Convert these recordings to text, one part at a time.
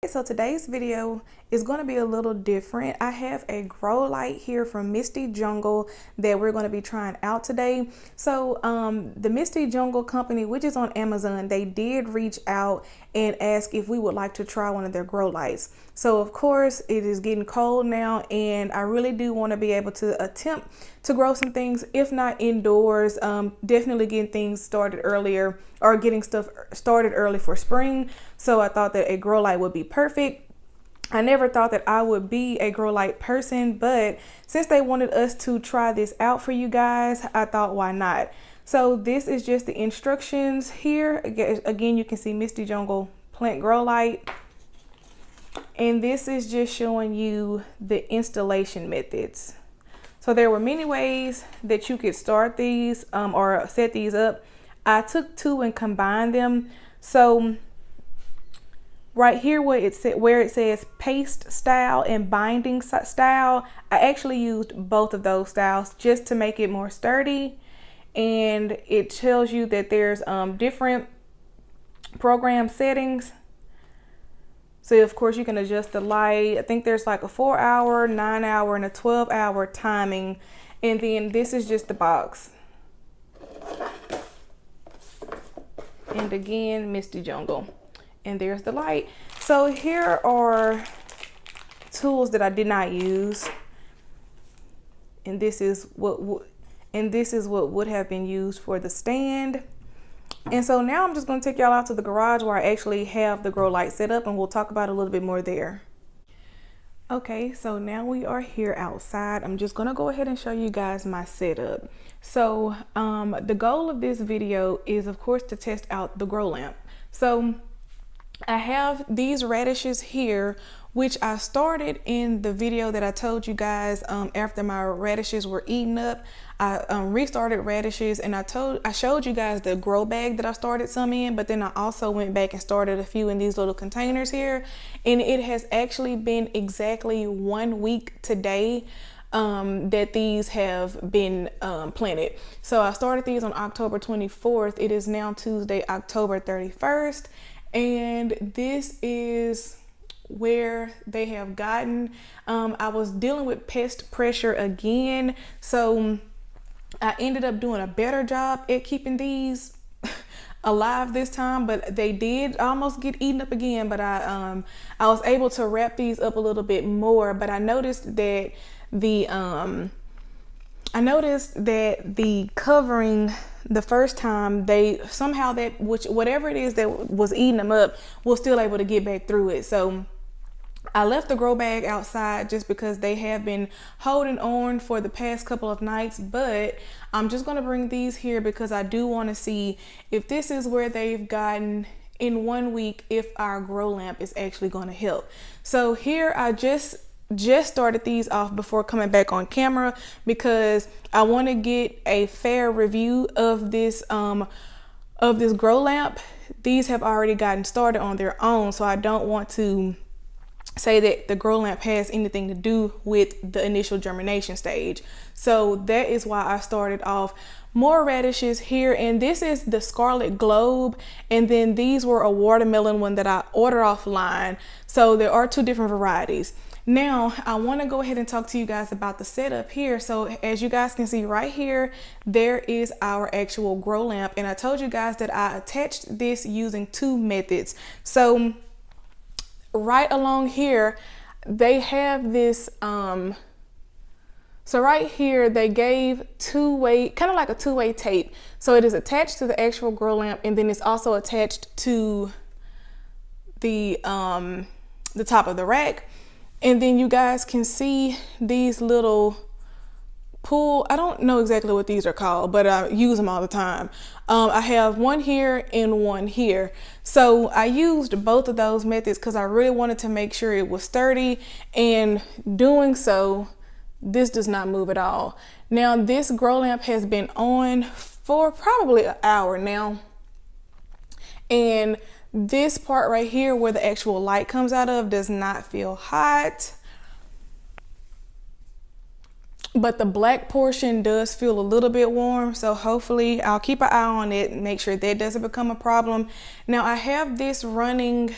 So today's video is going to be a little different. I have a grow light here from Misty Jungle that we're going to be trying out today. So the Misty Jungle company, which is on Amazon, they did reach out and ask if we would like to try one of their grow lights. So of course it is getting cold now, and I really do want to be able to attempt to grow some things, if not indoors, definitely getting things started earlier, or getting stuff started early for spring. So I thought that a grow light would be perfect. I never thought that I would be a grow light person, but since they wanted us to try this out for you guys, I thought, why not? So this is just the instructions here. Again, you can see Misty Jungle plant grow light. And this is just showing you the installation methods. So there were many ways that you could start these or set these up. I took two and combined them. So right here where it says paste style and binding style, I actually used both of those styles just to make it more sturdy. And it tells you that there's different program settings. So of course you can adjust the light. I think there's like a 4-hour, 9-hour, and a 12-hour timing. And then this is just the box. And again, Misty Jungle. And there's the light. So here are tools that I did not use. And this is what would have been used for the stand. And so now I'm just going to take y'all out to the garage where I actually have the grow light set up, and we'll talk about it a little bit more there. Okay, so now we are here outside. I'm just going to go ahead and show you guys my setup. So the goal of this video is, of course, to test out the grow lamp. So I have these radishes here, which I started in the video that I told you guys after my radishes were eaten up. I restarted radishes, and I showed you guys the grow bag that I started some in, but then I also went back and started a few in these little containers here. And it has actually been exactly 1 week today that these have been planted. So I started these on October 24th. It is now Tuesday, October 31st. And this is where they have gotten. I was dealing with pest pressure again, so I ended up doing a better job at keeping these alive this time, but they did almost get eaten up again. But I was able to wrap these up a little bit more. But I noticed that the covering the first time, they somehow whatever it is that was eating them up was still able to get back through it. So I left the grow bag outside just because they have been holding on for the past couple of nights, but I'm just going to bring these here because I do want to see if this is where they've gotten in 1 week, if our grow lamp is actually going to help. So here I just started these off before coming back on camera because I want to get a fair review of this grow lamp. These have already gotten started on their own, so I don't want to say that the grow lamp has anything to do with the initial germination stage. So that is why I started off more radishes here. And this is the Scarlet Globe, and then these were a watermelon one that I ordered offline. So there are two different varieties. Now I want to go ahead and talk to you guys about the setup here. So as you guys can see right here, there is our actual grow lamp, and I told you guys that I attached this using two methods. So right along here they have this so right here they gave two-way, kind of like a two-way tape. So it is attached to the actual grow lamp, and then it's also attached to the top of the rack. And then you guys can see these little pull, I don't know exactly what these are called, but I use them all the time. I have one here and one here. So I used both of those methods because I really wanted to make sure it was sturdy, and doing so, this does not move at all. Now this grow lamp has been on for probably an hour now, and this part right here where the actual light comes out of does not feel hot. But the black portion does feel a little bit warm, so hopefully I'll keep an eye on it and make sure that doesn't become a problem. Now I have this running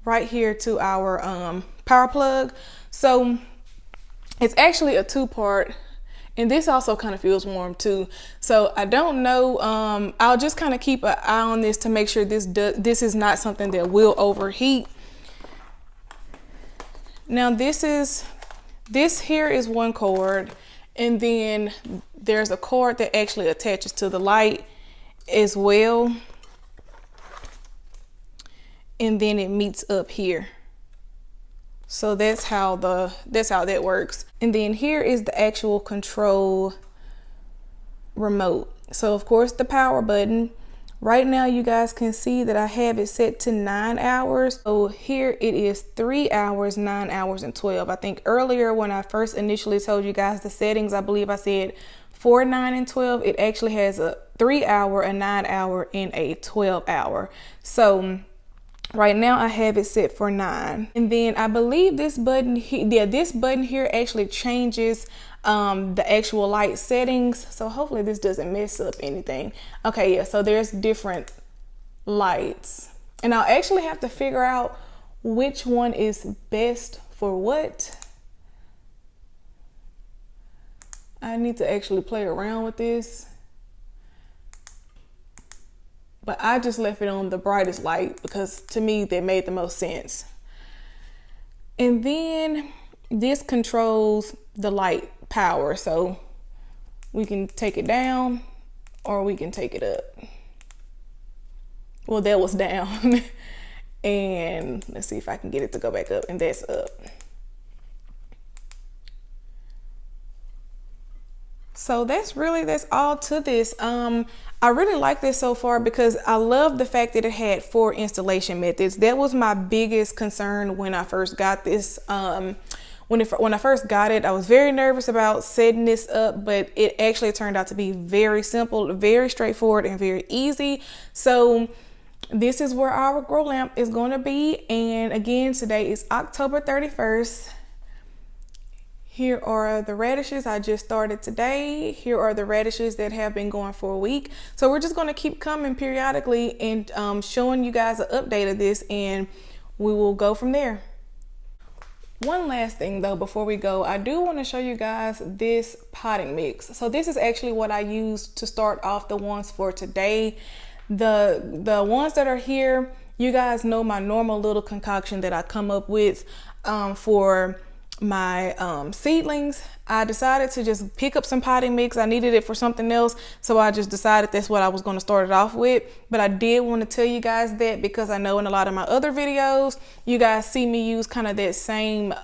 right here to our power plug. So it's actually a two-part, and this also kind of feels warm too. So I don't know, I'll just kind of keep an eye on this to make sure this is not something that will overheat. Now this here is one cord, and then there's a cord that actually attaches to the light as well. And then it meets up here. So that's how that works. And then here is the actual control remote. So of course the power button. Right now you guys can see that I have it set to 9 hours. So here it is 3 hours, 9 hours, and 12. I think earlier when I first initially told you guys the settings, I believe I said 4, 9, and 12. It actually has a 3 hour, a 9 hour, and a 12 hour. So right now I have it set for 9. And then I believe this button here actually changes the actual light settings. So hopefully this doesn't mess up anything. Okay, yeah, so there's different lights. And I'll actually have to figure out which one is best for what. I need to actually play around with this. But I just left it on the brightest light because to me that made the most sense. And then this controls the light power. So we can take it down or we can take it up. Well, that was down. And let's see if I can get it to go back up, and that's up. So that's all to this. I really like this so far because I love the fact that it had 4 installation methods. That was my biggest concern when I first got this. When I first got it, I was very nervous about setting this up, but it actually turned out to be very simple, very straightforward, and very easy. So this is where our grow lamp is going to be. And again, today is October 31st. Here are the radishes I just started today. Here are the radishes that have been going for a week. So we're just going to keep coming periodically and showing you guys an update of this, and we will go from there. One last thing though before we go, I do want to show you guys this potting mix. So this is actually what I used to start off the ones for today. The ones that are here, you guys know my normal little concoction that I come up with for my seedlings. I decided to just pick up some potting mix. I needed it for something else, so I just decided that's what I was going to start it off with. But I did want to tell you guys that because I know in a lot of my other videos you guys see me use kind of that same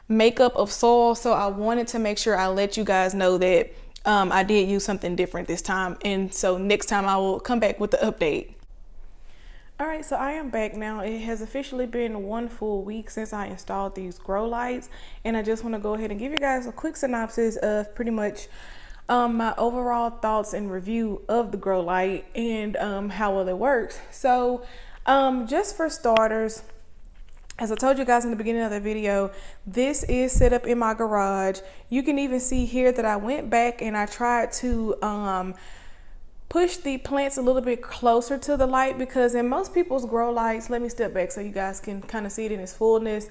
makeup of soil, so I wanted to make sure I let you guys know that I did use something different this time, and so next time I will come back with the update. All right, so I am back now. It has officially been 1 full week since I installed these grow lights, and I just want to go ahead and give you guys a quick synopsis of pretty much my overall thoughts and review of the grow light and how well it works. So just for starters, as I told you guys in the beginning of the video, this is set up in my garage. You can even see here that I went back and I tried to push the plants a little bit closer to the light, because in most people's grow lights, let me step back so you guys can kind of see it in its fullness.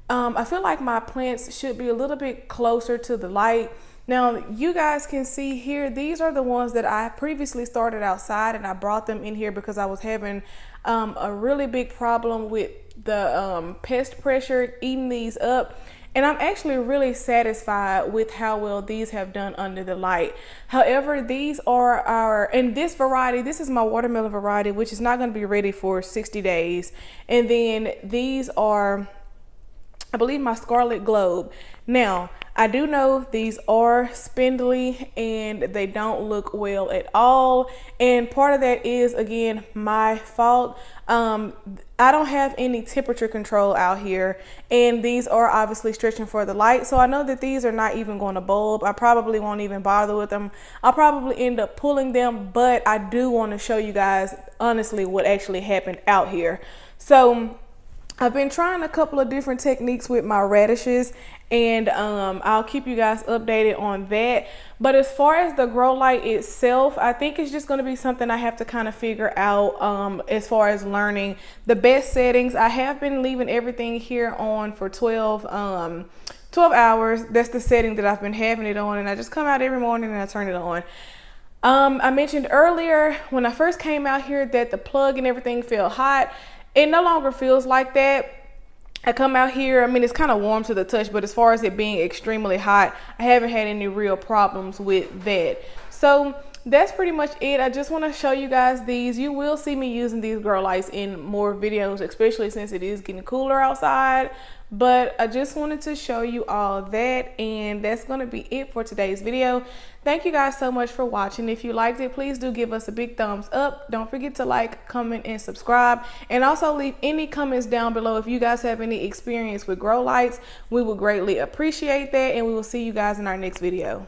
I feel like my plants should be a little bit closer to the light. Now you guys can see here, these are the ones that I previously started outside, and I brought them in here because I was having a really big problem with the pest pressure eating these up. And I'm actually really satisfied with how well these have done under the light. However, these are this variety, this is my watermelon variety, which is not going to be ready for 60 days. And then these are, I believe, my Scarlet Globe. Now, I do know these are spindly and they don't look well at all. And part of that is, again, my fault. I don't have any temperature control out here, and these are obviously stretching for the light. So I know that these are not even going to bulb. I probably won't even bother with them. I'll probably end up pulling them, but I do want to show you guys honestly what actually happened out here. So I've been trying a couple of different techniques with my radishes, and I'll keep you guys updated on that. But as far as the grow light itself, I think it's just going to be something I have to kind of figure out as far as learning the best settings. I have been leaving everything here on for 12 hours. That's the setting that I've been having it on, and I just come out every morning and I turn it on. I mentioned earlier when I first came out here that the plug and everything felt hot. It no longer feels like that. I come out here, I mean, it's kind of warm to the touch, but as far as it being extremely hot, I haven't had any real problems with that. So that's pretty much it. I just want to show you guys these. You will see me using these grow lights in more videos, especially since it is getting cooler outside. But I just wanted to show you all that, and that's going to be it for today's video. Thank you guys so much for watching. If you liked it, please do give us a big thumbs up. Don't forget to like, comment, and subscribe, and also leave any comments down below if you guys have any experience with grow lights. We would greatly appreciate that, and we will see you guys in our next video.